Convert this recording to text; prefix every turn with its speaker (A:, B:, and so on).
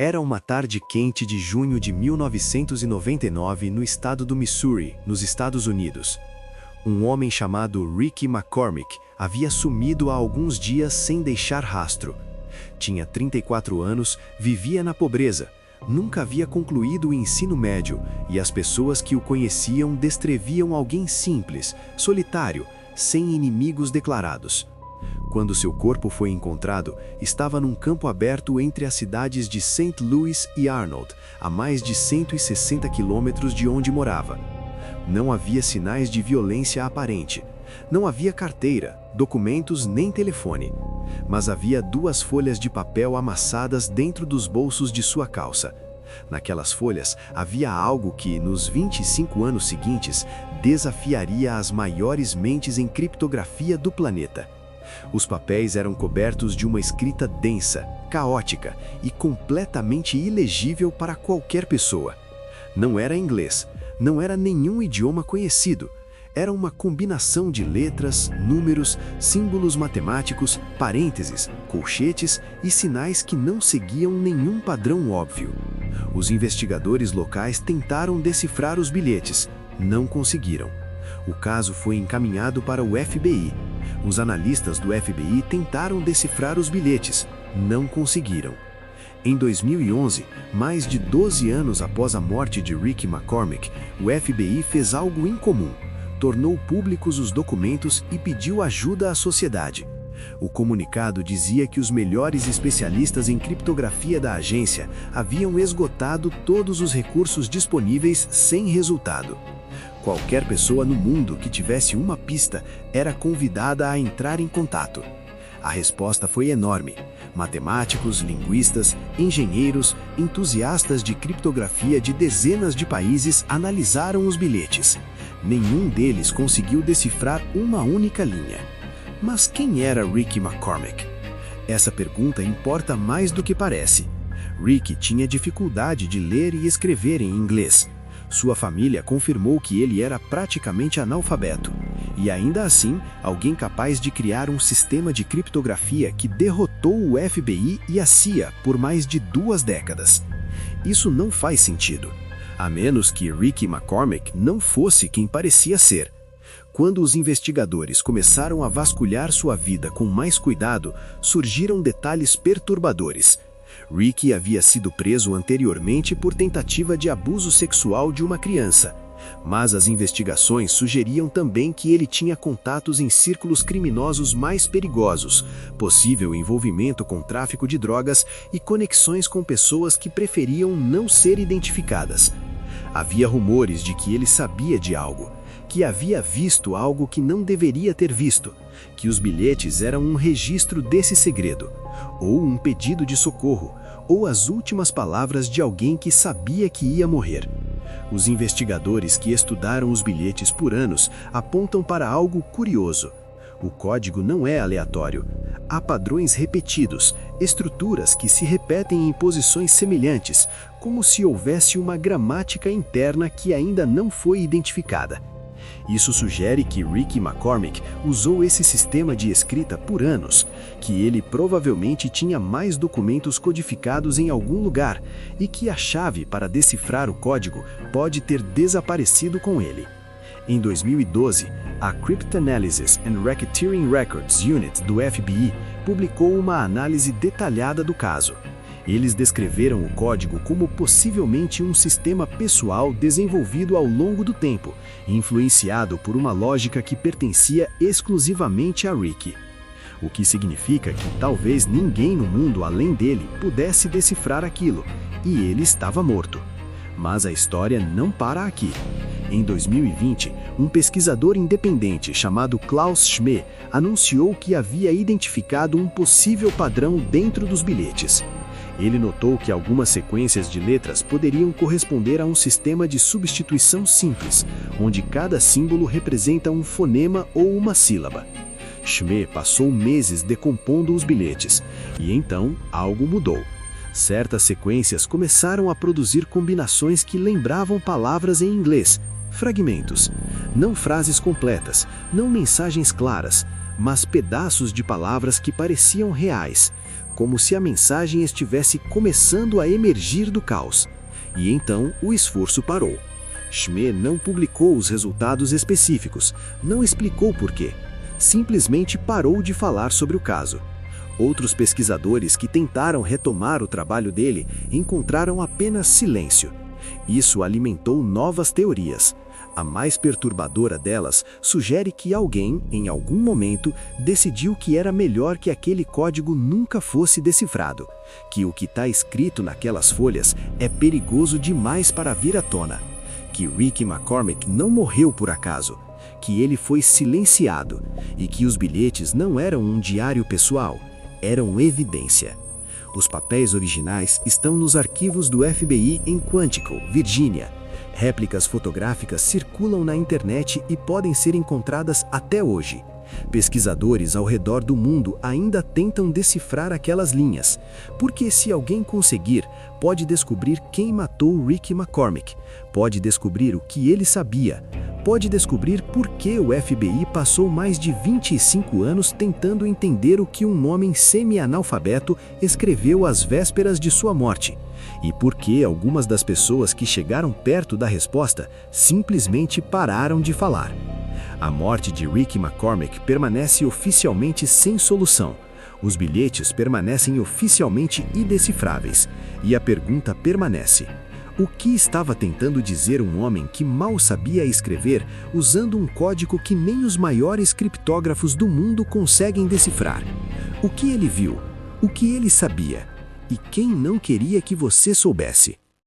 A: Era uma tarde quente de junho de 1999 no estado do Missouri, nos Estados Unidos. Um homem chamado Ricky McCormick havia sumido há alguns dias sem deixar rastro. Tinha 34 anos, vivia na pobreza, nunca havia concluído o ensino médio e as pessoas que o conheciam descreviam alguém simples, solitário, sem inimigos declarados. Quando seu corpo foi encontrado, estava num campo aberto entre as cidades de St. Louis e Arnold, a mais de 160 quilômetros de onde morava. Não havia sinais de violência aparente. Não havia carteira, documentos nem telefone. Mas havia 2 folhas de papel amassadas dentro dos bolsos de sua calça. Naquelas folhas havia algo que, nos 25 anos seguintes, desafiaria as maiores mentes em criptografia do planeta. Os papéis eram cobertos de uma escrita densa, caótica e completamente ilegível para qualquer pessoa. Não era inglês, não era nenhum idioma conhecido. Era uma combinação de letras, números, símbolos matemáticos, parênteses, colchetes e sinais que não seguiam nenhum padrão óbvio. Os investigadores locais tentaram decifrar os bilhetes, não conseguiram. O caso foi encaminhado para o FBI. Os analistas do FBI tentaram decifrar os bilhetes, não conseguiram. Em 2011, mais de 12 anos após a morte de Ricky McCormick, o FBI fez algo incomum. Tornou públicos os documentos e pediu ajuda à sociedade. O comunicado dizia que os melhores especialistas em criptografia da agência haviam esgotado todos os recursos disponíveis sem resultado. Qualquer pessoa no mundo que tivesse uma pista era convidada a entrar em contato. A resposta foi enorme. Matemáticos, linguistas, engenheiros, entusiastas de criptografia de dezenas de países analisaram os bilhetes. Nenhum deles conseguiu decifrar uma única linha. Mas quem era Ricky McCormick? Essa pergunta importa mais do que parece. Ricky tinha dificuldade de ler e escrever em inglês. Sua família confirmou que ele era praticamente analfabeto. E ainda assim, alguém capaz de criar um sistema de criptografia que derrotou o FBI e a CIA por mais de 2 décadas. Isso não faz sentido. A menos que Ricky McCormick não fosse quem parecia ser. Quando os investigadores começaram a vasculhar sua vida com mais cuidado, surgiram detalhes perturbadores. Ricky havia sido preso anteriormente por tentativa de abuso sexual de uma criança. Mas as investigações sugeriam também que ele tinha contatos em círculos criminosos mais perigosos, possível envolvimento com tráfico de drogas e conexões com pessoas que preferiam não ser identificadas. Havia rumores de que ele sabia de algo, que havia visto algo que não deveria ter visto, que os bilhetes eram um registro desse segredo, ou um pedido de socorro, ou as últimas palavras de alguém que sabia que ia morrer. Os investigadores que estudaram os bilhetes por anos apontam para algo curioso. O código não é aleatório. Há padrões repetidos, estruturas que se repetem em posições semelhantes, como se houvesse uma gramática interna que ainda não foi identificada. Isso sugere que Ricky McCormick usou esse sistema de escrita por anos, que ele provavelmente tinha mais documentos codificados em algum lugar e que a chave para decifrar o código pode ter desaparecido com ele. Em 2012, a Cryptanalysis and Racketeering Records Unit do FBI publicou uma análise detalhada do caso. Eles descreveram o código como possivelmente um sistema pessoal desenvolvido ao longo do tempo, influenciado por uma lógica que pertencia exclusivamente a Ricky. O que significa que talvez ninguém no mundo além dele pudesse decifrar aquilo, e ele estava morto. Mas a história não para aqui. Em 2020, um pesquisador independente chamado Klaus Schmé anunciou que havia identificado um possível padrão dentro dos bilhetes. Ele notou que algumas sequências de letras poderiam corresponder a um sistema de substituição simples, onde cada símbolo representa um fonema ou uma sílaba. Schmé passou meses decompondo os bilhetes, e então algo mudou. Certas sequências começaram a produzir combinações que lembravam palavras em inglês, fragmentos, não frases completas, não mensagens claras, mas pedaços de palavras que pareciam reais, como se a mensagem estivesse começando a emergir do caos. E então o esforço parou. Schmee não publicou os resultados específicos, não explicou por quê. Simplesmente parou de falar sobre o caso. Outros pesquisadores que tentaram retomar o trabalho dele encontraram apenas silêncio. Isso alimentou novas teorias. A mais perturbadora delas sugere que alguém, em algum momento, decidiu que era melhor que aquele código nunca fosse decifrado, que o que está escrito naquelas folhas é perigoso demais para vir à tona, que Ricky McCormick não morreu por acaso, que ele foi silenciado e que os bilhetes não eram um diário pessoal, eram evidência. Os papéis originais estão nos arquivos do FBI em Quantico, Virgínia. Réplicas fotográficas circulam na internet e podem ser encontradas até hoje. Pesquisadores ao redor do mundo ainda tentam decifrar aquelas linhas, porque se alguém conseguir, pode descobrir quem matou Ricky McCormick, pode descobrir o que ele sabia, pode descobrir por que o FBI passou mais de 25 anos tentando entender o que um homem semi-analfabeto escreveu às vésperas de sua morte, e por que algumas das pessoas que chegaram perto da resposta simplesmente pararam de falar. A morte de Ricky McCormick permanece oficialmente sem solução. Os bilhetes permanecem oficialmente indecifráveis. E a pergunta permanece: o que estava tentando dizer um homem que mal sabia escrever usando um código que nem os maiores criptógrafos do mundo conseguem decifrar? O que ele viu? O que ele sabia? E quem não queria que você soubesse?